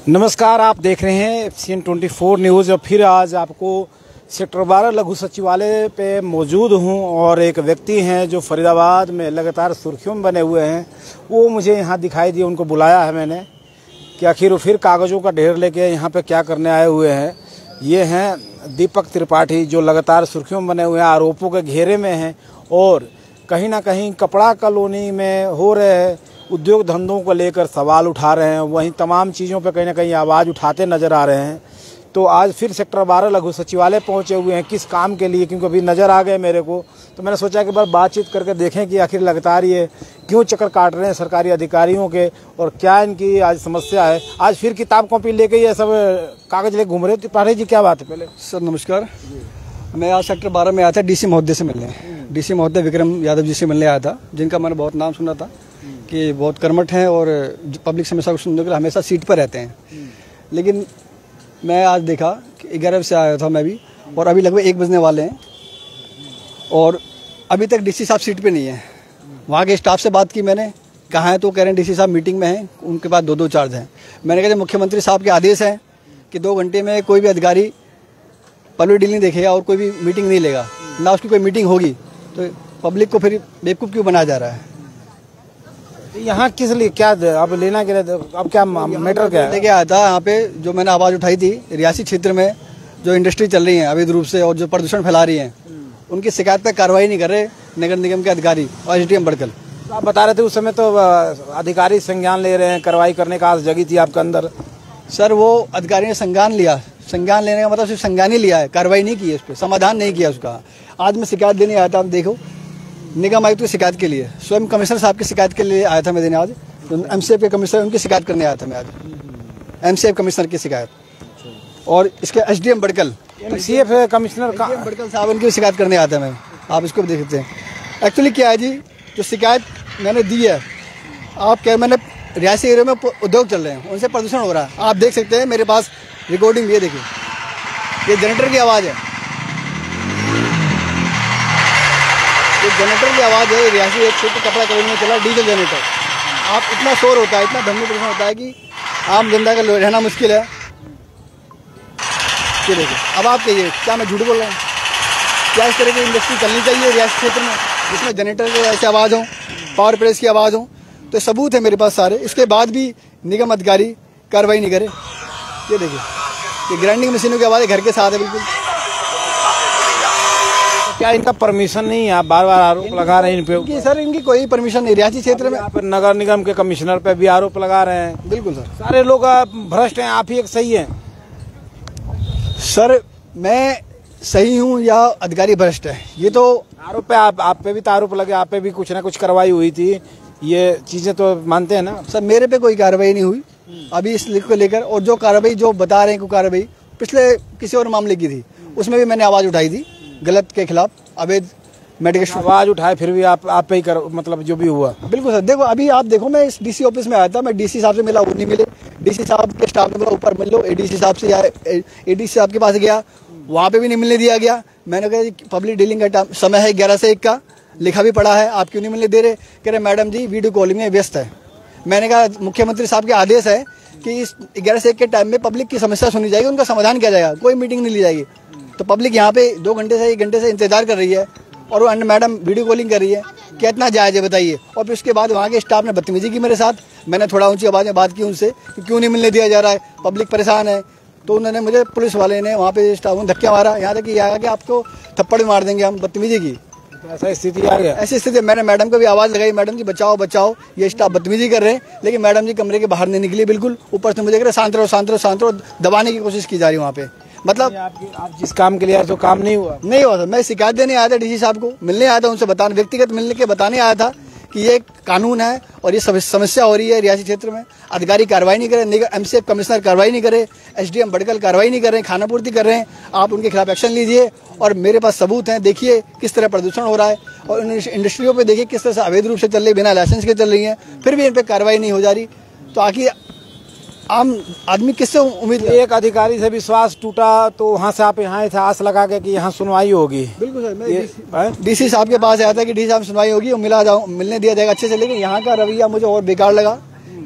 नमस्कार, आप देख रहे हैं FCN 24 न्यूज़। और फिर आज आपको सेक्टर 12 लघु सचिवालय पे मौजूद हूं और एक व्यक्ति हैं जो फरीदाबाद में लगातार सुर्खियों में बने हुए हैं। वो मुझे यहाँ दिखाई दिए, उनको बुलाया है मैंने कि आखिर वो फिर कागज़ों का ढेर लेके यहाँ पे क्या करने आए हुए हैं। ये हैं दीपक त्रिपाठी, जो लगातार सुर्खियों में बने हुए हैं, आरोपों के घेरे में हैं और कहीं ना कहीं कपड़ा कॉलोनी में हो रहे उद्योग धंधों को लेकर सवाल उठा रहे हैं। वहीं तमाम चीज़ों पर कहीं ना कहीं आवाज़ उठाते नज़र आ रहे हैं। तो आज फिर सेक्टर 12 लघु सचिवालय पहुंचे हुए हैं, किस काम के लिए, क्योंकि अभी नज़र आ गए मेरे को। तो मैंने सोचा कि बार बातचीत करके देखें कि आखिर लगातार ये क्यों चक्कर काट रहे हैं सरकारी अधिकारियों के और क्या इनकी आज समस्या है। आज फिर किताब कॉपी लेके ये सब कागज़ लेके घूम रहे। त्रिपाठी जी, क्या बात है? पहले सर नमस्कार। मैं आज सेक्टर 12 में आया था DC महोदय से मिलने। DC महोदय विक्रम यादव जी से मिलने आया था, जिनका मैंने बहुत नाम सुना था कि बहुत कर्मठ हैं और पब्लिक समस्या को सुनने के लिए हमेशा सीट पर रहते हैं। लेकिन मैं आज देखा कि 11 बजे से आया था मैं भी, और अभी लगभग 1 बजने वाले हैं और अभी तक DC साहब सीट पे नहीं है। वहाँ के स्टाफ से बात की मैंने, कहाँ है तो कह रहे हैं DC साहब मीटिंग में हैं, उनके पास 2-2 चार्ज हैं। मैंने कहा मुख्यमंत्री साहब के आदेश हैं कि 2 घंटे में कोई भी अधिकारी पब्लिक डील नहीं देखेगा और कोई भी मीटिंग नहीं लेगा, ना उसकी कोई मीटिंग होगी, तो पब्लिक को फिर बेवकूफ़ क्यों बनाया जा रहा है? यहाँ किस लिए, क्या अब लेना के लिए, अब क्या मैटर क्या है? लेके आया था यहाँ पे, जो मैंने आवाज़ उठाई थी रियासी क्षेत्र में जो इंडस्ट्री चल रही है अवैध रूप से और जो प्रदूषण फैला रही है, उनकी शिकायत पर कार्रवाई नहीं कर रहे नगर निगम के अधिकारी और SDM बड़कल। आप बता रहे थे उस समय तो अधिकारी संज्ञान ले रहे हैं, कार्रवाई करने का आस जगी थी आपके अंदर। सर वो अधिकारी ने संज्ञान लिया, संज्ञान लेने का मतलब सिर्फ संज्ञान ही लिया है, कार्रवाई नहीं की है, उस पर समाधान नहीं किया उसका। आज मैं शिकायत देने आया था, आप देखो निगम आयुक्त की शिकायत के लिए, स्वयं कमिश्नर साहब की शिकायत के लिए आया था मैं देने। आज MCF के कमिश्नर उनकी शिकायत करने आया था मैं आज, MCF कमिश्नर की शिकायत, और इसके SDM बड़कल, MCF कमिश्नर का बड़कल साहब उनकी शिकायत करने आया था मैं। आप इसको भी देख सकते हैं। एक्चुअली क्या है जी, जो शिकायत मैंने दी है, आप क्या, मैंने रियासी एरिया में उद्योग चल रहे हैं, उनसे प्रदूषण हो रहा है। आप देख सकते हैं मेरे पास रिकॉर्डिंग, ये देखिए, ये जनरेटर की आवाज़ है, ये जनरेटर की आवाज़ है। रियासी एक क्षेत्र कपड़ा कॉलोनी में चला डीजल जनरेटर। आप इतना शोर होता है, इतना ध्वनि प्रदूषण होता है कि आम जनता का रहना मुश्किल है। ये देखिए, अब आप कहिए क्या मैं झूठ बोल रहा हूँ? क्या इस तरह की इंडस्ट्री चलनी चाहिए रियासी क्षेत्र में, जिसमें जनरेटर की ऐसी आवाज़ हो, पावर प्रेस की आवाज़ हो? तो सबूत है मेरे पास सारे, इसके बाद भी निगम अधिकारी कार्रवाई नहीं करे। ये देखिए, ये ग्राइंडिंग मशीनों की आवाज़ घर के साथ है बिल्कुल। क्या इनका परमिशन नहीं है? आप बार बार आरोप लगा रहे हैं इन पे। सर इनकी कोई परमिशन नहीं, रियासी क्षेत्र में। आप नगर निगम के कमिश्नर पे भी आरोप लगा रहे हैं। बिल्कुल सर, सारे लोग भ्रष्ट हैं, आप ही एक सही हैं। सर मैं सही हूँ या अधिकारी भ्रष्ट है, ये तो आरोप पे आप पे भी तो आरोप लगे, आप पे भी कुछ ना कुछ कार्रवाई हुई थी, ये चीजें तो मानते हैं ना? सर मेरे पे कोई कार्रवाई नहीं हुई अभी इस को लेकर, और जो कार्रवाई जो बता रहे हैं को कार्रवाई पिछले किसी और मामले की थी, उसमें भी मैंने आवाज़ उठाई थी गलत के खिलाफ, अवैध मेडिकेशन आवाज़ उठाए, फिर भी आप पे ही कर, मतलब जो भी हुआ। बिल्कुल सर। देखो अभी आप देखो, मैं इस DC ऑफिस में आया था, मैं DC साहब से मिला, वो नहीं मिले। DC साहब के स्टाफ ने बोला ऊपर मिल लो, ADC साहब से या ADC साहब के पास गया, वहाँ पे भी नहीं मिलने दिया गया। मैंने कहा पब्लिक डीलिंग का समय है 11 से 1 का, लिखा भी पड़ा है, आप क्यों नहीं मिलने दे रहे? कह रहे मैडम जी वीडियो कॉलिंग में व्यस्त है। मैंने कहा मुख्यमंत्री साहब के आदेश है कि इस 11 से 1 के टाइम में पब्लिक की समस्या सुनी जाएगी, उनका समाधान किया जाएगा, कोई मीटिंग नहीं ली जाएगी। तो पब्लिक यहाँ पे 2 घंटे से 1 घंटे से इंतजार कर रही है और वो मैडम वीडियो कॉलिंग कर रही है, कितना जायज़ है बताइए? और फिर उसके बाद वहाँ के स्टाफ ने बदतमीजी की मेरे साथ। मैंने थोड़ा ऊंची आवाज़ में बात की उनसे कि क्यों नहीं मिलने दिया जा रहा है, पब्लिक परेशान है। तो उन्होंने मुझे, पुलिस वाले ने वहाँ पे स्टाफ ने धक्के मारा, यहाँ तक कि आया कि आपको थप्पड़ भी मार देंगे हम, बदतमीजी की। ऐसा स्थिति आ गया? ऐसी स्थिति मैंने मैडम को भी आवाज़ लगाई, मैडम जी बचाओ बचाओ, ये स्टाफ बदतमीजी कर रहे हैं, लेकिन मैडम जी कमरे के बाहर नहीं निकली बिल्कुल। ऊपर से मुझे कह रहे शांत रहो शांत रहो शांत रहो, दबाने की कोशिश की जा रही है वहाँ पे। मतलब आप जिस काम के लिए आए तो काम नहीं हुआ? नहीं हुआ सर। मैं शिकायत देने आया था DC साहब को, मिलने आया था, उनसे बताने, व्यक्तिगत मिलने के बताने आया था कि ये कानून है और ये समस्या हो रही है रियासी क्षेत्र में। अधिकारी कार्रवाई नहीं करे, MCF कमिश्नर कार्रवाई नहीं करे, SDM बड़कल कार्रवाई नहीं कर रहे हैं, खाना पूर्ति कर रहे हैं। आप उनके खिलाफ एक्शन लीजिए, और मेरे पास सबूत हैं, देखिए किस तरह प्रदूषण हो रहा है, और इंडस्ट्रियों पे देखिए किस तरह से अवैध रूप से चल रही है, बिना लाइसेंस के चल रही हैं, फिर भी इन पर कार्रवाई नहीं हो जा रही। तो आखिर आम आदमी किससे उम्मीद? एक अधिकारी से विश्वास टूटा तो वहाँ से आप यहाँ आस लगा के कि यहाँ सुनवाई होगी। बिल्कुल सर, मैं DC साहब के पास आया था कि DC साहब सुनवाई होगी और मिलने दिया जाएगा अच्छे से, लेकिन यहाँ का रवैया मुझे और बेकार लगा।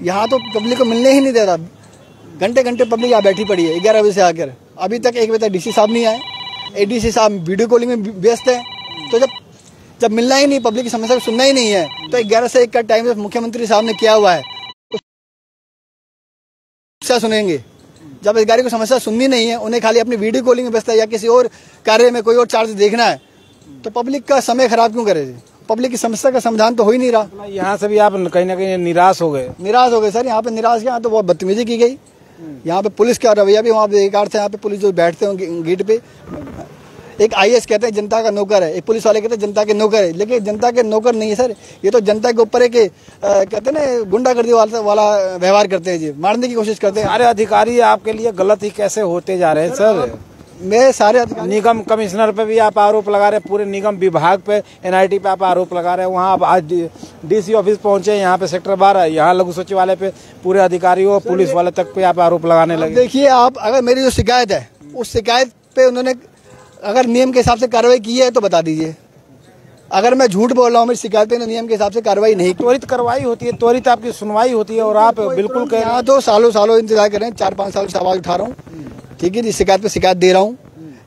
यहाँ तो पब्लिक को मिलने ही नहीं दे रहा। घंटे घंटे पब्लिक यहाँ बैठी पड़ी है 11 बजे से आकर, अभी तक 1 बजे तक डीसी साहब नहीं आए। एडीसी साहब वीडियो कॉलिंग में व्यस्त है, तो जब मिलना ही नहीं, पब्लिक की समस्या को सुनना ही नहीं है, तो 11 से 1 का टाइम मुख्यमंत्री साहब ने किया हुआ है, समस्या सुनेंगे। जब अधिकारी को समस्या सुननी नहीं है, उन्हें खाली अपनी वीडियो कॉलिंग में व्यस्त है या किसी और कार्य में कोई और चार्ज देखना है, तो पब्लिक का समय खराब क्यों करे? पब्लिक की समस्या का समाधान तो हो ही नहीं रहा। यहाँ से भी आप कहीं ना कहीं निराश हो गए सर। यहाँ पे निराश यहाँ तो बहुत बदतमीजी की गई। यहाँ पे पुलिस का रवैया भी वहाँ पे बेकार था। यहाँ पे पुलिस जो बैठते हैं गेट पे, एक IAS कहते हैं जनता का नौकर है, एक पुलिस वाले कहते हैं जनता के नौकर है, लेकिन जनता के नौकर नहीं है सर, ये तो जनता के ऊपर एक कहते हैं ना गुंडागर्दी वाला व्यवहार करते हैं जी, मारने की कोशिश करते हैं। सारे अधिकारी आपके लिए गलत ही कैसे होते जा रहे हैं सर? मैं सारे निगम कमिश्नर पे भी आप आरोप लगा रहे हैं, पूरे निगम विभाग पे NIT पे आप आरोप लगा रहे हैं। वहाँ आप आज DC ऑफिस पहुंचे, यहाँ पे सेक्टर 12, यहाँ लघु सचिवालय पे पूरे अधिकारियों और पुलिस वाले तक पे आप आरोप लगाने लगे। देखिए आप, अगर मेरी जो शिकायत है उस शिकायत पे उन्होंने अगर नियम के हिसाब से कार्रवाई की है तो बता दीजिए। अगर मैं झूठ बोल रहा हूँ, मेरी शिकायत पे नियम के हिसाब से कार्रवाई नहीं, त्वरित कार्रवाई होती है, त्वरित आपकी सुनवाई होती है और आप बिल्कुल कह रहे हैं तो सालों इंतजार कर रहे हैं, 4-5 साल से आवाज उठा रहा हूँ, ठीक है जी, शिकायत पे शिकायत दे रहा हूँ,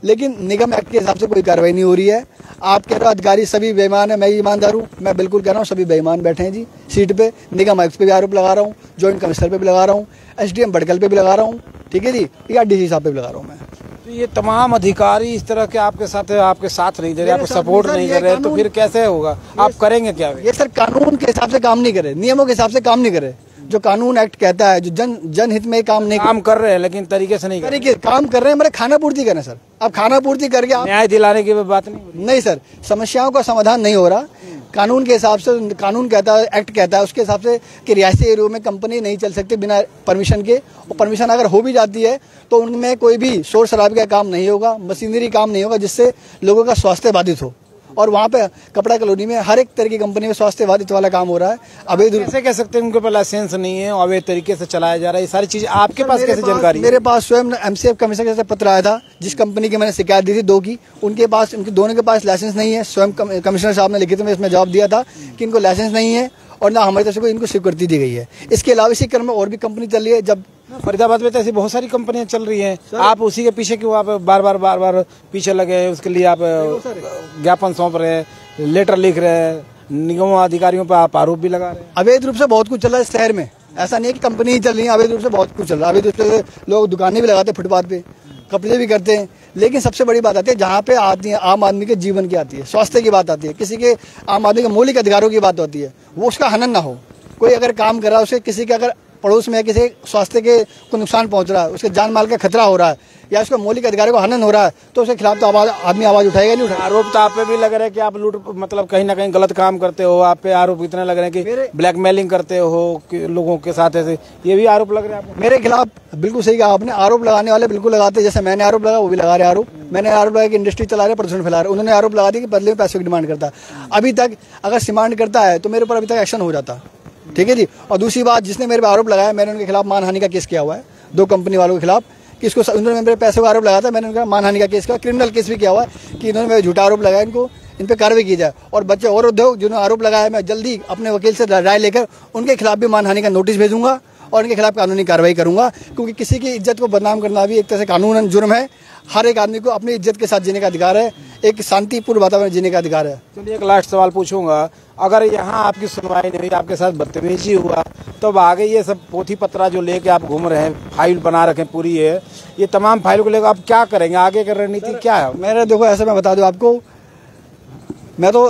लेकिन निगम एक्ट के हिसाब से कोई कार्रवाई नहीं हो रही है। आप कह रहे हो अधिकारी सभी बेईमान है, मैं ईमानदार हूँ, मैं बिल्कुल कह रहा हूँ सभी बेईमान बैठे हैं जी सीट पे। निगम आयुक्त पे भी आरोप लगा रहा हूँ, जॉइंट कमिश्नर पे भी लगा रहा हूँ, SDM बड़कल पे भी लगा रहा हूँ, ठीक है जी, या DC साहब पे भी लगा रहा हूँ मैं। तो ये तमाम अधिकारी इस तरह के आपके साथ नहीं दे रहे, आपको सपोर्ट नहीं कर रहे, तो फिर कैसे होगा? आप करेंगे क्या? ये सर कानून के हिसाब से काम नहीं करे, नियमों के हिसाब से काम नहीं करे, जो कानून एक्ट कहता है, जो जनहित में काम नहीं काम कर रहे हैं, लेकिन तरीके से नहीं काम कर रहे हैं। मेरे खाना पूर्ति करें सर, अब खाना पूर्ति करके न्याय दिलाने की बात नहीं सर, समस्याओं का समाधान नहीं हो रहा। कानून के हिसाब से, कानून कहता है, एक्ट कहता है उसके हिसाब से कि रिहायशी एरिया में कंपनी नहीं चल सकती बिना परमिशन के, और परमिशन अगर हो भी जाती है तो उनमें कोई भी शोर शराबे का काम नहीं होगा, मशीनरी काम नहीं होगा जिससे लोगों का स्वास्थ्य बाधित हो। और वहाँ पे कपड़ा कॉलोनी में हर एक तरह की कंपनी में स्वास्थ्य बाधित वाला काम हो रहा है। अवैध कैसे कह सकते हैं उनके पास लाइसेंस नहीं है, अवैध तरीके से चलाया जा रहा है, ये सारी चीजें आपके पास कैसे जानकारी? मेरे पास स्वयं MCF कमिश्नर से पत्र आया था, जिस कंपनी की मैंने शिकायत दी थी 2 की, उनके दोनों के पास लाइसेंस नहीं है। स्वयं कमिश्नर साहब ने लिखित में इसमें जवाब दिया था कि इनको लाइसेंस नहीं है और ना हमारी तरफ से इनको स्वीकृति दी गई है। इसके अलावा इसी क्रम में और भी कंपनी चल रही है। जब फरीदाबाद में तो ऐसी बहुत सारी कंपनियां चल रही हैं, आप उसी के पीछे क्यों आप बार बार पीछे लगे हैं? उसके लिए आप ज्ञापन सौंप रहे हैं, लेटर लिख रहे हैं, निगम अधिकारियों पर आप आरोप भी लगा रहे हैं। अवैध रूप से बहुत कुछ चल रहा है शहर में, ऐसा नहीं है कि कंपनी ही चल रही है, अवैध रूप से बहुत कुछ चल रहा है। अवैध रूप से लोग दुकानें भी लगाते हैं, फुटपाथ पे कपड़े भी करते हैं। लेकिन सबसे बड़ी बात आती है जहाँ पे आती है आम आदमी के जीवन की आती है, स्वास्थ्य की बात आती है, किसी के आम आदमी के मौलिक अधिकारों की बात होती है, वो उसका हनन ना हो। कोई अगर काम कर रहा है, उसके किसी के अगर पड़ोस में किसी स्वास्थ्य के को नुकसान पहुंच रहा है, उसके जान माल का खतरा हो रहा है या उसका मौलिक अधिकारों को हनन हो रहा है, तो उसके खिलाफ तो आदमी आवाज उठाएगा नहीं उठाएगा। आरोप तो आप पे भी लग रहा है कि आप मतलब कहीं ना कहीं गलत काम करते हो, आप पे आरोप इतने लग रहे हैं कि ब्लैकमेलिंग करते हो कि लोगों के साथ, ऐसे ये भी आरोप लग रहे हैं आपको? मेरे खिलाफ बिल्कुल सही कहा आपने, आरोप लगाने वाले बिल्कुल लगाते हैं। जैसे मैंने आरोप लगा, वो भी लगा रहे आरोप। मैंने आरोप लगाया कि इंडस्ट्री चला रहे, प्रदूषण फैला रहे, उन्होंने आरोप लगा दिया कि बदले में पैसों की डिमांड करता है। अभी तक अगर डिमांड करता है तो मेरे ऊपर अभी तक एक्शन हो जाता, ठीक है जी। और दूसरी बात, जिसने मेरे पे आरोप लगाया, मैंने उनके खिलाफ मानहानि का केस किया हुआ है, 2 कंपनी वालों के खिलाफ, कि इसको उन्होंने मेरे पैसे का आरोप लगाया था, मैंने उनका मानहानि का केस किया, क्रिमिनल केस भी किया हुआ है कि इन्होंने मेरे झूठा आरोप लगाया, इनको इन पे कार्रवाई की जाए। और बच्चे और उद्योग जिन्होंने आरोप लगाया, मैं जल्दी अपने वकील से राय लेकर उनके खिलाफ भी मानहानि का नोटिस भेजूंगा और उनके खिलाफ कानूनी कार्रवाई करूंगा, क्योंकि किसी की इज्जत को बदनाम करना भी एक तरह से कानूनन जुर्म है। हर एक आदमी को अपनी इज्जत के साथ जीने का अधिकार है, एक शांतिपूर्ण वातावरण जीने का अधिकार है। चलिए एक लास्ट सवाल पूछूंगा, अगर यहाँ आपकी सुनवाई नहीं हुई, आपके साथ बदतमीजी हुआ, तो अब आगे ये सब पोथी पत्रा जो लेके आप घूम रहे हैं, फाइल बना रखे पूरी है, ये तमाम फाइल को लेकर आप क्या करेंगे? आगे की रणनीति क्या है? मेरा देखो ऐसा, मैं बता दूं आपको, मैं तो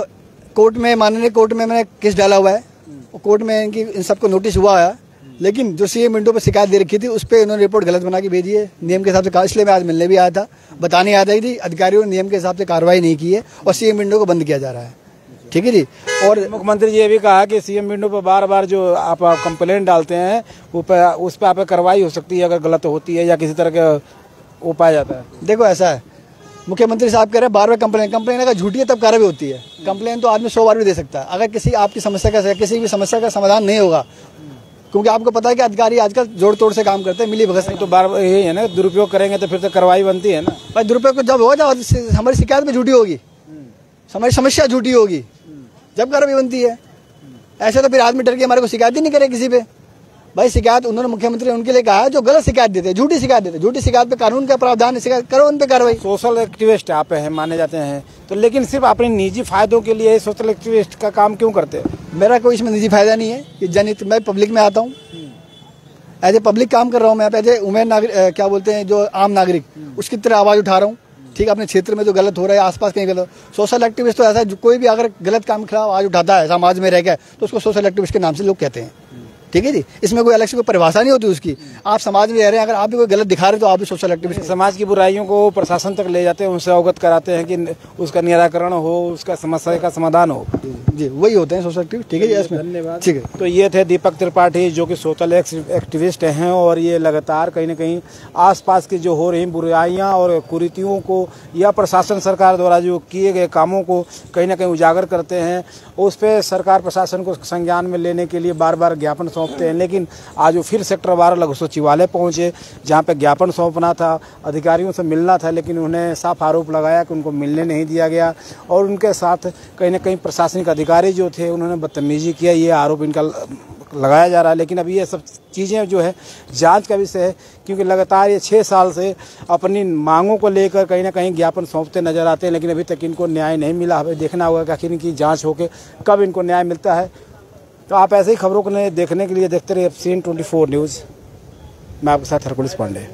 कोर्ट में, माननीय कोर्ट में मैंने केस डाला हुआ है, कोर्ट में इनकी इन सबको नोटिस हुआ है, लेकिन जो CM विंडो पर शिकायत दे रखी थी उस पर इन्होंने रिपोर्ट गलत बना के भेजी है, नियम के हिसाब से कहा। इसलिए मैं आज मिलने भी आया था, बताने आया था कि अधिकारियों ने नियम के हिसाब से कार्रवाई नहीं की है और CM विंडो को बंद किया जा रहा है, ठीक है जी। और मुख्यमंत्री जी ये भी कहा कि CM विंडो पर बार जो आप कंप्लेंट डालते हैं उस पर आप कार्रवाई हो सकती है अगर गलत होती है या किसी तरह का वो पाया जाता है। देखो ऐसा है, मुख्यमंत्री साहब कह रहे हैं बार कंप्लेन अगर झूठी है तब कार्रवाई होती है। कंप्लेन तो आदमी 100 बार भी दे सकता है, अगर किसी आपकी समस्या का, किसी भी समस्या का समाधान नहीं होगा, क्योंकि आपको पता है कि अधिकारी आजकल जोड़ तोड़ से काम करते हैं, मिली भगत से। तो बार यही है ना, दुरुपयोग करेंगे तो फिर तो कार्रवाई बनती है ना भाई। दुरुपयोग जब होगा जब हमारी शिकायत में झूठी होगी, हमारी समस्या झूठी होगी, जब कार्रवाई बनती है। ऐसे तो फिर आदमी डर के हमारे को शिकायत ही नहीं करे किसी पे, भाई शिकायत उन्होंने मुख्यमंत्री ने उनके लिए कहा है जो गलत शिकायत देते हैं, झूठी शिकायत देते हैं। झूठी शिकायत पे कानून का प्रावधान है, शिकायत करो, उन पे कार्रवाई। सोशल एक्टिविस्ट आप हैं, माने जाते हैं, तो लेकिन सिर्फ अपने निजी फायदों के लिए सोशल एक्टिविस्ट का काम क्यों करते हैं? मेरा कोई इसमें निजी फायदा नहीं है, ये जनहित, मैं पब्लिक में आता हूँ, एज ए पब्लिक काम कर रहा हूँ मैं, एज ए उमेन नागरिक, क्या बोलते हैं, जो आम नागरिक, उसकी तरह आवाज उठा रहा हूँ। ठीक है, अपने क्षेत्र में जो गलत हो रहा है, आसपास कहीं गलत, सोशल एक्टिविस्ट तो ऐसा है, कोई भी अगर गलत काम के खिलाफ आवाज उठाता है समाज में रह गया तो उसको सोशल एक्टिविस्ट के नाम से लोग कहते हैं। ठीक है जी, इसमें कोई अलग से कोई परिभाषा नहीं होती उसकी। आप समाज में रह रहे हैं, अगर आप भी कोई गलत दिखा रहे हैं तो आप भी सोशल एक्टिविस्ट। समाज की बुराइयों को प्रशासन तक ले जाते हैं, उनसे अवगत कराते हैं कि उसका निराकरण हो, उसका समस्या का समाधान हो। जी, वही होते हैं सोशल एक्टिविस्ट। ठीक है जी, इसमें धन्यवाद। ठीक है। तो ये थे दीपक त्रिपाठी, जो कि सोशल एक्टिविस्ट हैं, और ये लगातार कहीं ना कहीं आसपास की जो हो रही बुराइयां और कुरीतियों को या प्रशासन सरकार द्वारा जो किए गए कामों को कहीं ना कहीं उजागर करते हैं। उस पर सरकार प्रशासन को संज्ञान में लेने के लिए बार बार ज्ञापन सौंपते हैं, लेकिन आज वो फिर सेक्टर 12 लघु सचिवालय पहुंचे, जहां पे ज्ञापन सौंपना था, अधिकारियों से मिलना था, लेकिन उन्हें साफ आरोप लगाया कि उनको मिलने नहीं दिया गया, और उनके साथ कहीं ना कहीं प्रशासनिक अधिकारी जो थे उन्होंने बदतमीजी किया, ये आरोप इनका लगाया जा रहा है। लेकिन अभी ये सब चीज़ें जो है जांच का विषय है, क्योंकि लगातार ये 6 साल से अपनी मांगों को लेकर कहीं ना कहीं ज्ञापन सौंपते नजर आते हैं, लेकिन अभी तक इनको न्याय नहीं मिला। हमें देखना होगा कि आखिर इनकी जांच होकर कब इनको न्याय मिलता है। तो आप ऐसे ही खबरों को देखने के लिए देखते रहिए FCN 24 न्यूज़। मैं आपके साथ हरकुलिस पांडे।